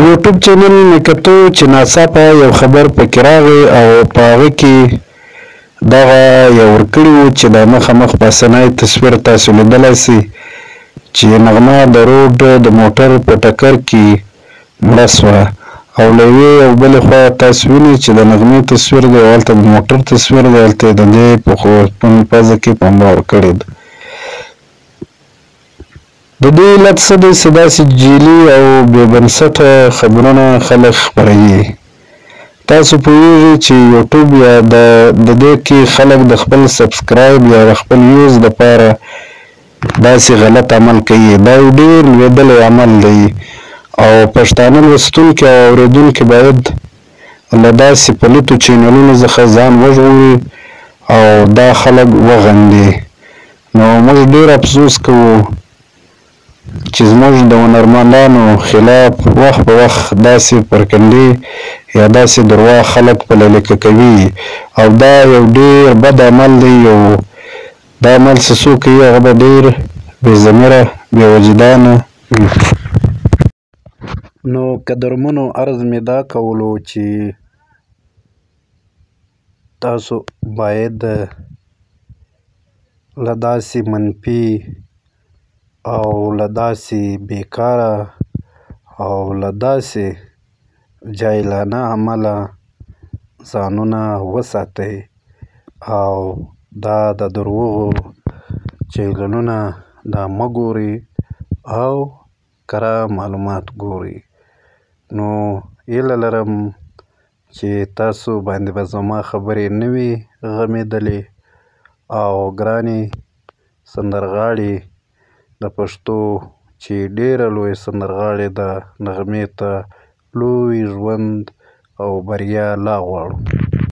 یوټیوب چینل مې کتو چې ناڅاپه یو خبر پکې راغی او په هغه کې دغه یو ورکړي وو چې د مخامخ پاسنی تصویر تاسو لیدلی سئ چې نغمه د روډ د موټر په ټکر کې مړه سوه او له یوې او بلې خوا تاسو وینئ چې د نغمې تصویر دی او هلته د موټر تصویر دی هلته یې د دې په پزه کې پنبه ورکړې ده. د دې علت څه دی چې داسې جعلي او بې بنسټه خبرونه خلک خپروي. تاسو پوهېږئ چې یوټیوب یا د دې کې خلک د خپل سبسکرایب یا د خپل ویوز دپاره داسې غلط عمل کوي. دا یو ډېر لوېدلی عمل دی او پښتانه لوستونکي او اورېدونکي باید له داسې پلیتو چینلونو څخه ځان وژغوري او دا خلک وغندي. نو موږ ډېر افسوس کوو چې زموږ د هنرمندانو خلاف وخت په وخت داسې پرکنډې یا داسې درواغ خلک پلی لیکه کوي او دا یو ډېر بد عمل دی. یو دا عمل چې څوک کوي هغه به ډېر بې ضمیره بې وجدانه وي. نو قدرمنو عرض مې دا کولو چې تاسو باید له داسې منفي او له داسې بیکاره او له داسې جاهلانه عمله ځانونه وساتئ او دا د دروغو چینلونه دا مه ګورئ او کره معلومات ګورئ. نو هیله لرم چې تاسو باندې به زما خبرې نه وي غمیدلې او ګرانې سندرغاړې د پښتو چې ډېره لویه سندرغاړې ده نغمې ته لوی ژوند او بریا لا غواړو.